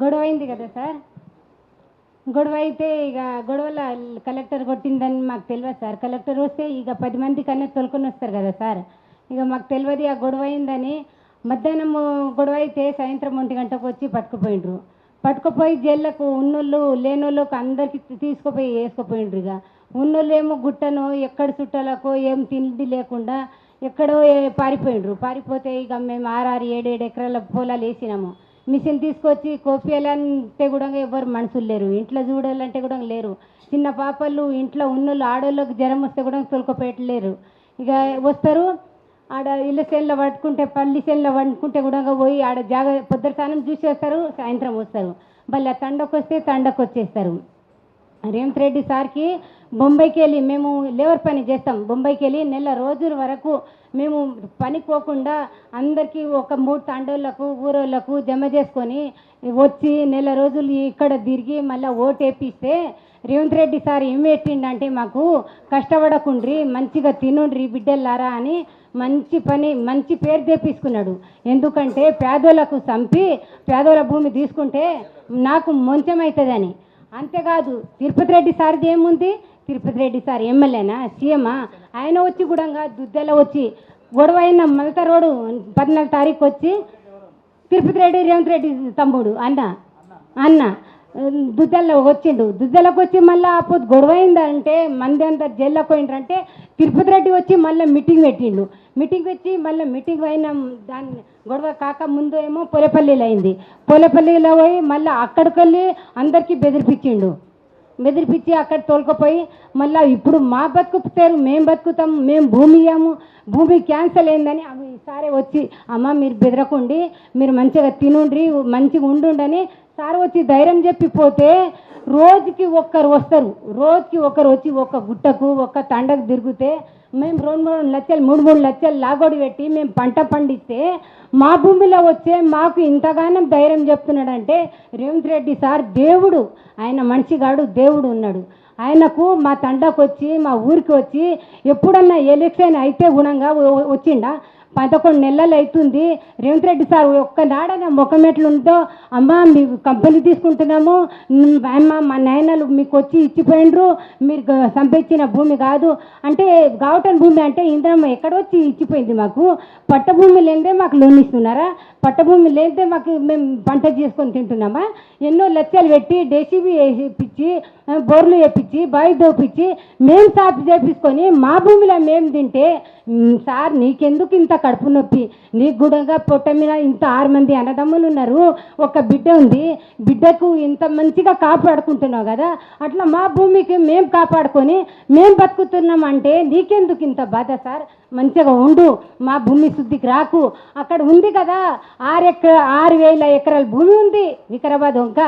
గొడవ అయింది కదా సార్. గొడవ అయితే ఇక గొడవలో కలెక్టర్ కొట్టిందని మాకు తెలియదు సార్. కలెక్టర్ వస్తే ఇక 10 మంది కన్నా తోలుకొని వస్తారు కదా సార్. ఇక మాకు తెలియదు ఆ గొడవ అయిందని. మధ్యాహ్నం గొడవ అయితే సాయంత్రం 1 గంటకు వచ్చి పట్టుకుపోయిండ్రు. పట్టుకుపోయి జైళ్ళకు ఉన్నోళ్ళు లేనోళ్ళకు అందరికి తీసుకుపోయి వేసుకుపోయిండ్రు. ఇక ఉన్నోళ్ళు ఏమో గుట్టను ఎక్కడ చుట్టాలకో ఏం తిండి లేకుండా ఎక్కడో పారిపోయిండ్రు. పారిపోతే ఇక మేము 6 7 ఎకరాల పొలాలు వేసినాము. మిషన్ తీసుకొచ్చి కోపియాలంటే కూడా ఎవరు మనుషులు లేరు, ఇంట్లో చూడాలంటే కూడా లేరు. చిన్న పాపలు ఇంట్లో ఉన్నోళ్ళు ఆడోళ్ళకి జ్వరం వస్తే కూడా తొలకపోయట్లేరు. ఇక వస్తారు ఆడ ఇళ్ళ చేనులో పట్టుకుంటే పల్లి చేనులో పట్టుకుంటే కూడా పోయి ఆడ పొద్దున స్నానం చూసి వస్తారు, సాయంత్రం వస్తారు. మళ్ళీ తండకు వస్తే తండకు వచ్చేస్తారు. రేవంత్ రెడ్డి సార్కి బొంబాయికి వెళ్ళి మేము లేబర్ పని చేస్తాం. బొంబాయికి వెళ్ళి నెల రోజుల వరకు మేము పనికి పోకుండా అందరికీ ఒక 3 తండోళ్ళకు ఊరోళ్ళకు జమ చేసుకొని వచ్చి నెల రోజులు ఇక్కడ తిరిగి మళ్ళీ ఓటు వేపిస్తే రేవంత్ రెడ్డి సార్ ఏం పెట్టిండంటే మాకు కష్టపడకుండ్రి మంచిగా తినుండ్రి బిడ్డలారా అని మంచి పని మంచి పేరు తెప్పించుకున్నాడు. ఎందుకంటే పేదోళ్ళకు చంపి పేదోళ్ళ భూమి తీసుకుంటే నాకు మొంచమవుతుందని. అంతేకాదు తిరుపతి రెడ్డి సార్ది ఏముంది, తిరుపతి రెడ్డి సార్ ఎమ్మెల్యేనా సీఎమా? ఆయన వచ్చి కూడా దుద్దెలో వచ్చి గొడవ అయిన మలత రోడ్డు 14 తారీఖు వచ్చి తిరుపతి రెడ్డి రేవంత్ రెడ్డి తమ్ముడు అన్న దుద్దెల్లో వచ్చిండు. దుద్దెలకు వచ్చి మళ్ళీ అప్పుడు గొడవ అయిందంటే మంది అంతా జైల్లోకి పోయిండ్రంటే తిరుపతి రెడ్డి వచ్చి మళ్ళీ మీటింగ్ పెట్టిండు. మీటింగ్ వచ్చి మళ్ళీ మీటింగ్ అయిన దాన్ని గొడవ కాక ముందు ఏమో పోలేపల్లిలో అయింది. పోలేపల్లిలో పోయి మళ్ళీ అక్కడికి వెళ్ళి అందరికీ బెదిరిపించి అక్కడ తోలుకపోయి మళ్ళీ ఇప్పుడు మా బతుకుతారు, మేము బతుకుతాం, మేము భూమి ఇయ్యాము, భూమి క్యాన్సల్ అయిందని అవి సారే వచ్చి అమ్మ మీరు బెదరకండి, మీరు మంచిగా తినుండ్రి మంచిగా ఉండుండని సార్ వచ్చి ధైర్యం చెప్పిపోతే రోజుకి ఒక్కరు వస్తారు. రోజుకి ఒకరు వచ్చి ఒక గుట్టకు ఒక తండకు తిరిగితే మేము 2-3 లక్షలు 3-3 లక్షలు లాగోడి పెట్టి మేము పంట పండిస్తే మా భూమిలో వచ్చే మాకు ఇంతగానో ధైర్యం చెప్తున్నాడంటే రేవంత్ రెడ్డి సార్ దేవుడు. ఆయన మనిషిగాడు దేవుడు ఉన్నాడు. ఆయనకు మా తండకు వచ్చి మా ఊరికి వచ్చి ఎప్పుడన్నా ఎలక్షన్ అయితే గుణంగా వచ్చిండా? 11 నెలలు అవుతుంది. రేవంత్ రెడ్డి సార్ ఒక్కనాడన ముఖం ఎట్లుందో అమ్మ మీ కంపెనీ తీసుకుంటున్నాము, అమ్మ మా నాయనలు మీకు వచ్చి ఇచ్చిపోయిండ్రు, మీరు సంపాదించిన భూమి కాదు అంటే గావటన్ భూమి అంటే ఇంద్రమ్మ ఎక్కడొచ్చి ఇచ్చిపోయింది మాకు. పట్టభూమి లేనిదే మాకు లోన్ ఇస్తున్నారా? పట్టభూమి లేనిదే మాకు మేము పంట చేసుకొని తింటున్నామా? ఎన్నో లక్షలు పెట్టి డేసీబీ వేసిపించి బోర్లు వేపించి బావి దోపించి మేము సాపు చేపించుకొని మా భూమిలో మేము తింటే సార్ నీకెందుకు ఇంత కడుపు నొప్పి? నీకు కూడా పొట్ట మీద ఇంత 6 మంది అన్నదమ్ములు ఉన్నారు, ఒక బిడ్డ ఉంది, బిడ్డకు ఇంత మంచిగా కాపాడుకుంటున్నావు కదా, అట్లా మా భూమికి మేము కాపాడుకొని మేము బతుకుతున్నాం అంటే నీకెందుకు ఇంత బాధ సార్? మంచిగా ఉండు, మా భూమి శుద్ధికి రాకు. అక్కడ ఉంది కదా 6,000 ఎకరాల భూమి ఉంది వికారాబాద్ వంక,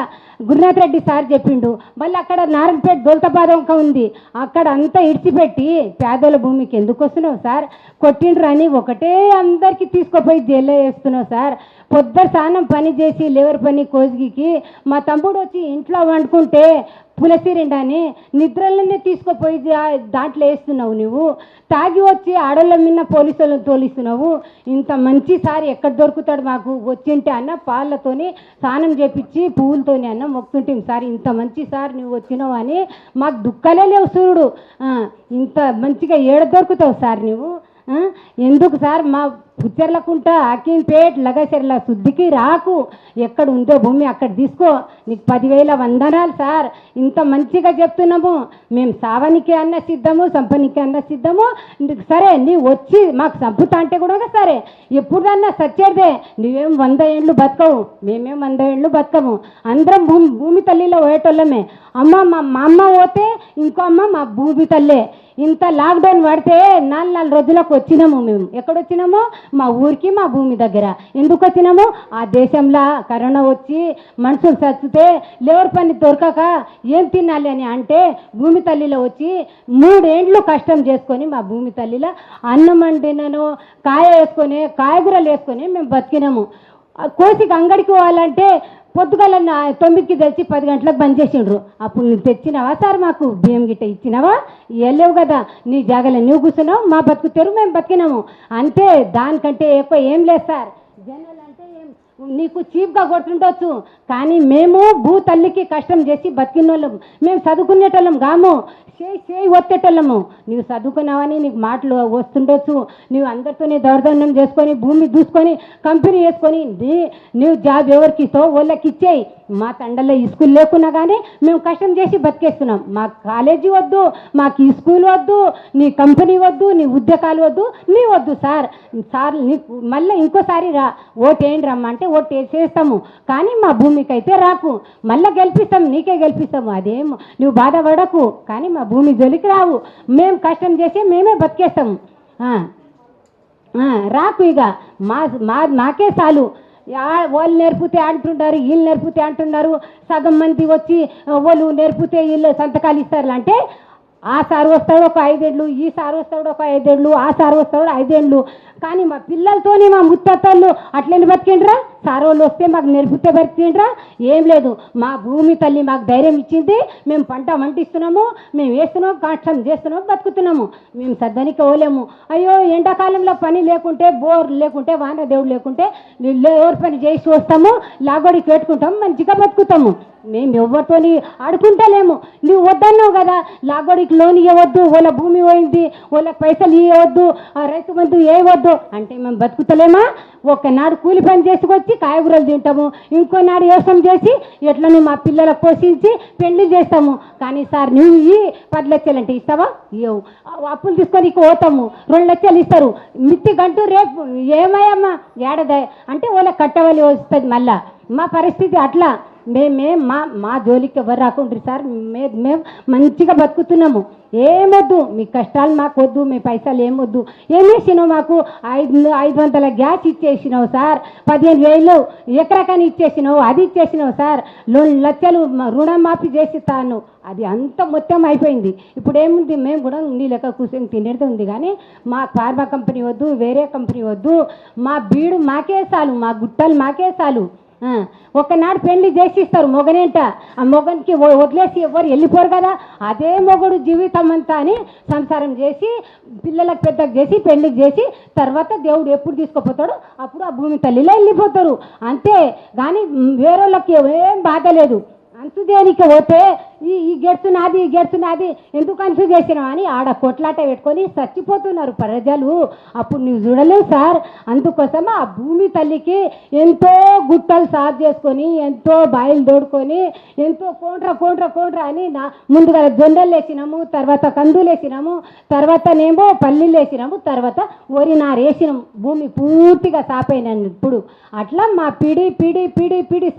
గురునాథ్ రెడ్డి సార్ చెప్పిండు. మళ్ళీ అక్కడ నారాయణపేట దౌలతాబాద్ వంక ఉంది, అక్కడ అంతా ఇడిచిపెట్టి పేదల భూమికి ఎందుకు వస్తున్నావు సార్? కొట్టిండ్రు అని ఒకటే అందరికీ తీసుకుపోయి జైల్లో వేస్తున్నావు సార్. పొద్దున స్నానం పని చేసి లేబర్ పని కోసికి మా తమ్ముడు వచ్చి ఇంట్లో వండుకుంటే పులసిరిండని నిద్రలనే తీసుకుపోయి దాంట్లో వేస్తున్నావు. నువ్వు తాగి వచ్చి ఆడోళ్ళ మీద పోలీసులను తోలిస్తున్నావు. ఇంత మంచి సార్ ఎక్కడ దొరుకుతాడు మాకు? వచ్చింటే అన్న పాలతోని స్నానం చేపించి పువ్వులతోని అన్న మొక్కుంటాం సార్. ఇంత మంచి సార్ నువ్వు వచ్చినావు అని మాకు దుఃఖాలే లేవు చూడు. ఇంత మంచిగా ఏడ దొరుకుతావు సార్ నువ్వు? ఎందుకు సార్ మా పుచ్చర్లకుంట అకీంపేట్ లగచెర్ల శుద్ధికి రాకు, ఎక్కడ ఉందో భూమి అక్కడ తీసుకో, నీకు 10,000 వందనాలు సార్. ఇంత మంచిగా చెప్తున్నాము, మేము సావనికి అన్న సిద్ధము, సంపనికి అన్న సిద్ధము. సరే నీ వచ్చి మాకు చంపుతా అంటే కూడా సరే, ఎప్పుడన్నా సచ్చేదే. నువ్వేం 100 ఏళ్ళు బతకవు, మేమేం 100 ఏళ్ళు బతకము. అందరం భూమి తల్లిలో పోయేటోళ్ళమే. అమ్మ మా అమ్మ పోతే ఇంకో అమ్మ మా భూమి తల్లే. ఇంత లాక్డౌన్ పడితే 4 రోజులకు వచ్చినాము. మేము ఎక్కడొచ్చినాము? మా ఊరికి మా భూమి దగ్గర. ఎందుకు వచ్చినాము? ఆ దేశంలో కరోనా వచ్చి మనుషులు చచ్చితే లేబర్ పని దొరకక ఏం తినాలి అని అంటే భూమి తల్లిలో వచ్చి 3 ఏండ్లు కష్టం చేసుకొని మా భూమి తల్లిలో అన్నం వండినను కాయ వేసుకొని కాయగూరలు వేసుకొని మేము బతికినాము. కోసికి అంగడికి పోవాలంటే పొద్దుగల 9కి తెచ్చి 10 గంటలకు బంద్ చేసిండ్రు. అప్పుడు నువ్వు తెచ్చినావా సార్? మాకు బియ్యం గిట్ట ఇచ్చినావా? వెళ్ళలేవు కదా, నీ జాగాలో నువ్వు కూర్చున్నావు, మా బతుకుతారు మేము బతికినాము అంతే. దానికంటే ఎక్కువ ఏం లేదు సార్. జనాలు అంటే ఏం నీకు చీప్గా కొట్టుండొచ్చు, కానీ మేము భూ తల్లికి కష్టం చేసి బతికినోళ్ళం, మేము చదువుకునేటోళ్ళం కాము, చేయి ఒత్తేటోళ్ళము. నీవు చదువుకున్నావని నీకు మాటలు వస్తుండొచ్చు, నీవు అందరితోనే దౌర్జన్యం చేసుకొని భూమి దూసుకొని కంపెనీ వేసుకొని నీవు జాబ్ ఎవరికి ఇస్తావు వాళ్ళకి ఇచ్చేయి. మా తండల్లో ఈ స్కూల్ లేకున్నా కానీ మేము కష్టం చేసి బతికేస్తున్నాం. మాకు కాలేజీ వద్దు, మాకు ఈ స్కూల్ వద్దు, నీ కంపెనీ వద్దు, నీ ఉద్యోగాలు వద్దు, నీ వద్దు సార్. నీకు మళ్ళీ ఇంకోసారి ఓటేయండి రమ్మా అంటే ఓటు వేసేస్తాము, కానీ మా భూమికి అయితే రాకు, మళ్ళీ గెలిపిస్తాము, నీకే గెలిపిస్తాము, అదేం నువ్వు బాధపడకు, కానీ మా భూమి జోలికి రావు, మేము కష్టం చేసి మేమే బతికేస్తాము. రాకు ఇక మాకే చాలు. వాళ్ళు నేర్పితే అంటున్నారు, వీళ్ళు నేర్పితే అంటున్నారు, సగం మంది వచ్చి వాళ్ళు నేర్పితే వీళ్ళు సంతకాలు ఇస్తారు అంటే ఆ సారు వస్తాడు ఒక 5 ఏళ్ళు, ఈ సారు వస్తాడు ఒక 5 ఏళ్ళు, ఆ సారు వస్తాడు 5 ఏళ్ళు, కానీ మా పిల్లలతోని మా ముత్తత్తలు అట్లని బతికిండ్రా? సార్ వాళ్ళు వస్తే మాకు నేర్పితే బతికిండ్రా? ఏం లేదు, మా భూమి తల్లి మాకు ధైర్యం ఇచ్చింది, మేము పంట వంటిస్తున్నాము, మేము వేస్తున్నాం, కష్టం చేస్తున్నాం, బతుకుతున్నాము, మేము సర్దానికి పోలేము. అయ్యో ఎండాకాలంలో పని లేకుంటే, బోర్ లేకుంటే, వాన దేవుడు లేకుంటే ఎవరి పని చేసి వస్తాము, లాగోడికి పెట్టుకుంటాము, మంచిగా బతుకుతాము. మేము ఎవరితోని ఆడుకుంటలేము. నువ్వు వద్దన్నావు కదా, లాగోడికి లోన్ ఇవ్వద్దు, వాళ్ళ భూమి పోయింది, వాళ్ళకి పైసలు ఇవ్వద్దు, రైతు బంధు వేయవద్దు అంటే మేము బతుకుతలేమా? ఒకనాడు కూలి పని చేసుకొచ్చి కాయగూరలు తింటాము, ఇంకోనాడు వ్యవసాయం చేసి ఎట్లను మా పిల్లలకు పోషించి పెళ్లి చేస్తాము. కానీ సార్ నువ్వు ఈ 10 లక్షలు అంటే ఇస్తావా? ఇవ్వవు. అప్పులు తీసుకొని ఇక పోతాము, 2 లక్షలు ఇస్తారు, మిత్తి గంటూ రేపు ఏమయ్యమ్మా ఏడాది అంటే వాళ్ళకి కట్టవలి వస్తుంది. మళ్ళా మా పరిస్థితి అట్లా. మా జోలికి ఎవరు రాకుండ్రి సార్, మేము మంచిగా బతుకుతున్నాము. ఏమొద్దు, మీ కష్టాలు మాకు వద్దు, మీ పైసలు ఏమొద్దు. ఏం చేసినావు? మాకు 500 గ్యాస్ ఇచ్చేసినావు సార్, 15,000 ఎకరకాని ఇచ్చేసినావు, అది ఇచ్చేసినావు సార్, 2 లక్షలు రుణమాఫీ చేసిస్తాను, అది అంత మొత్తం అయిపోయింది. ఇప్పుడు ఏముంది, మేము కూడా నీ లెక్క కూర్చొని తినేది ఉంది, కానీ మా ఫార్మా కంపెనీ వద్దు, వేరే కంపెనీ వద్దు, మా బీడు మాకే చాలు, మా గుట్టలు మాకే చాలు. ఒకనాడు పెళ్లి చేసిస్తారు మొగనేంట, ఆ మొగనికి వదిలేసి ఎవరు వెళ్ళిపోరు కదా, అదే మొగుడు జీవితం అంతా అని సంసారం చేసి పిల్లలకు పెద్దకు చేసి పెళ్లి చేసి తర్వాత దేవుడు ఎప్పుడు తీసుకుపోతాడో అప్పుడు ఆ భూమి తల్లిలో వెళ్ళిపోతారు అంతే. కానీ వేరేళ్ళకి ఏం బాధ లేదు. అంచు దేనికి పోతే ఈ గెడుతున్నది ఈ గెడుతున్నది ఎందుకు అంచు చేసినావు అని ఆడ కొట్లాట పెట్టుకొని చచ్చిపోతున్నారు ప్రజలు. అప్పుడు నువ్వు చూడలేవు సార్. అందుకోసం ఆ భూమి తల్లికి ఎంతో గుట్టలు సాగు చేసుకొని, ఎంతో బాయిలు తోడుకొని, ఎంతో కోండ్ర అని ముందుగా జొండలు వేసినాము, తర్వాత కందులు వేసినాము, తర్వాతనేమో పల్లీలు వేసినాము, తర్వాత వరి నారు వేసినాము. భూమి పూర్తిగా సాపైనాను ఇప్పుడు. అట్లా మా పిడి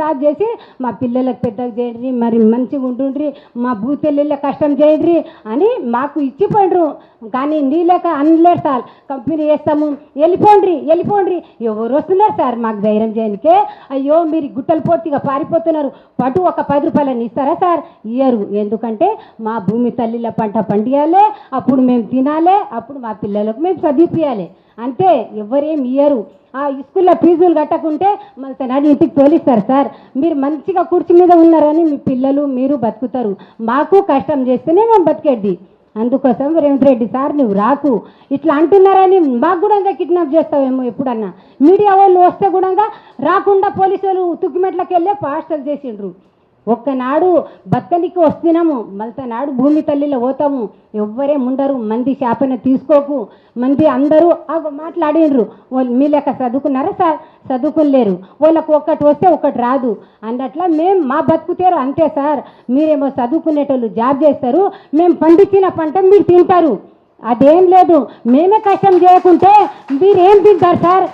సాగు చేసి మా పిల్లలకు పెద్దగా చేయండి, మరి మంచిగా ఉంటుండ్రి, మా భూతెల్లిలో కష్టం చేయండి అని మాకు ఇచ్చిపోండ్రు. కానీ నీళ్ళక అనలేరు సార్, కంపెనీ వేస్తాము వెళ్ళిపోండ్రి. ఎవరు వస్తున్నారు సార్ మాకు ధైర్యం చేయడానికే? అయ్యో మీరు గుట్టలు పూర్తిగా పారిపోతున్నారు, పటు ఒక 10 రూపాయలని ఇస్తారా సార్? ఇయ్యరు. ఎందుకంటే మా భూమి తల్లిల పంట పండియాలి, అప్పుడు మేము తినాలి, అప్పుడు మా పిల్లలకు మేము చదివిపియాలి, అంతే. ఎవరేం ఇయ్యరు. ఆ స్కూల్లో ఫీజులు కట్టకుంటే మళ్ళీ నాడు ఇంటికి తోలిస్తారు సార్. మీరు మంచిగా కుర్చీ మీద ఉన్నారని మీ పిల్లలు మీరు బతుకుతారు, మాకు కష్టం చేస్తేనే మేము బతికేది. అందుకోసం రేవంత్ రెడ్డి సార్ నువ్వు రాకు, ఇట్లా అంటున్నారని మాకు కూడా కిడ్నాప్ చేస్తావేమో ఎప్పుడన్నా. మీడియా వాళ్ళు వస్తే కూడా రాకుండా పోలీసు వాళ్ళు తుక్కిమెట్లకి వెళ్ళే పాస్టల్ చేసిండ్రు. ఒక్కనాడు బతకనికి వస్తున్నాము, మళ్ళీ భూమి తల్లిలో పోతాము, ఎవ్వరే ఉండరు, మంది శాపన తీసుకోకు, మంది అందరూ మాట్లాడిండ్రు. వాళ్ళు మీ లెక్క చదువుకున్నారా సార్? చదువుకోలేరు. వాళ్ళకు ఒకటి వస్తే ఒకటి రాదు అన్నట్లా మేము మా బతుకుతారు అంతే సార్. మీరేమో చదువుకునేటోళ్ళు జాబ్ చేస్తారు, మేము పండించిన పంట మీరు తింటారు, అదేం లేదు. మేమే కష్టం చేయకుంటే మీరేం తింటారు సార్?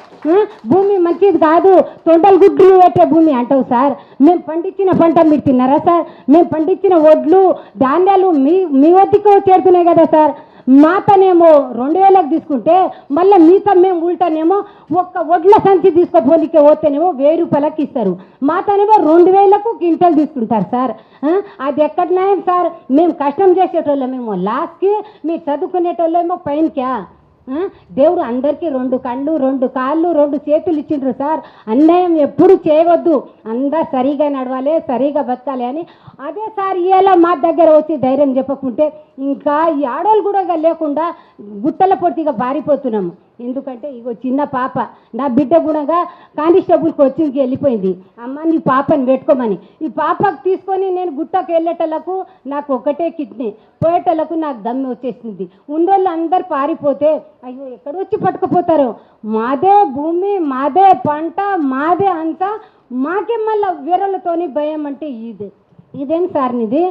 భూమి మంచిది కాదు, తొండలు గుడ్లు పెట్టే భూమి అంటావు సార్. మేము పండించిన పంట మీరు తిన్నారా సార్? మేము పండించిన వడ్లు ధాన్యాలు మీ వద్దకు చేరుతున్నాయి కదా సార్. మాతనేమో 2000కి తీసుకుంటే మళ్ళీ మీతో మేము ఉల్టానేమో ఒక్క వడ్ల సంచి తీసుకోపోలికే పోతేనేమో 1000 రూపాయలకి ఇస్తారు, మాతనేమో 2000కు క్వింటల్ తీసుకుంటారు సార్. అది ఎక్కడ న్యాయం సార్? మేము కష్టం చేసేటోళ్ళమేమో లాస్ట్కి, మీరు చదువుకునేటోళ్ళేమో పైనకా. దేవుడు అందరికీ 2 కళ్ళు 2 కాళ్ళు 2 చేతులు ఇచ్చిండ్రు సార్. అన్యాయం ఎప్పుడు చేయవద్దు, అందరు సరిగా నడవాలి, సరిగా బతకాలి అని. అదే సార్ ఇలా మా దగ్గర వచ్చి ధైర్యం చెప్పకుంటే ఇంకా ఈ ఆడవాళ్ళు కూడా లేకుండా గుట్టల పొట్టిగా పారిపోతున్నాము. ఎందుకంటే ఇగో చిన్న పాప నా బిడ్డ గుణంగా కానిస్టేబుల్ కోచింగ్కి వెళ్ళిపోయింది. అమ్మ నీ పాపని పెట్టుకోమని. ఈ పాపకు తీసుకొని నేను గుట్టకు వెళ్ళేటలకు నాకు ఒకటే కిడ్నీ, పోయేటలకు నాకు దమ్ము వచ్చేసింది. ఉన్నోళ్ళు అందరు పారిపోతే అయ్యో ఎక్కడొచ్చి పట్టుకుపోతారు, మాదే భూమి, మాదే పంట, మాదే అంతా, మాకే మళ్ళీ వేరేలతోని భయం అంటే ఇదేం సార్ నీది?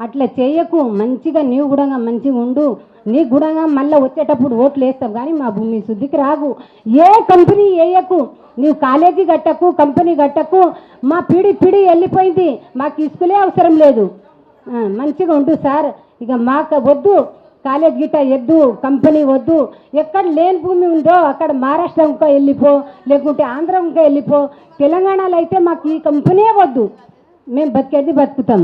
అట్లా చేయకు, మంచిగా నీవు కూడా మంచిగా ఉండు, నీ గుణంగా మళ్ళీ వచ్చేటప్పుడు ఓట్లు వేస్తావు, కానీ మా భూమి శుద్ధికి రాగు. ఏ కంపెనీ వేయకు, నీవు కాలేజీ కట్టకు, కంపెనీ కట్టకు, మా పిడి వెళ్ళిపోయింది, మాకు ఇసుకలే అవసరం లేదు, మంచిగా ఉండు సార్. ఇక మాకు వద్దు కాలేజ్ గిట్ట వద్దు, కంపెనీ వద్దు, ఎక్కడ లేని భూమి ఉందో అక్కడ మహారాష్ట్ర ఇంకా వెళ్ళిపో, లేకుంటే ఆంధ్ర ఇంకా వెళ్ళిపో, తెలంగాణలో అయితే మాకు ఈ కంపెనీ వద్దు, మేము బతికేది బతుకుతాం.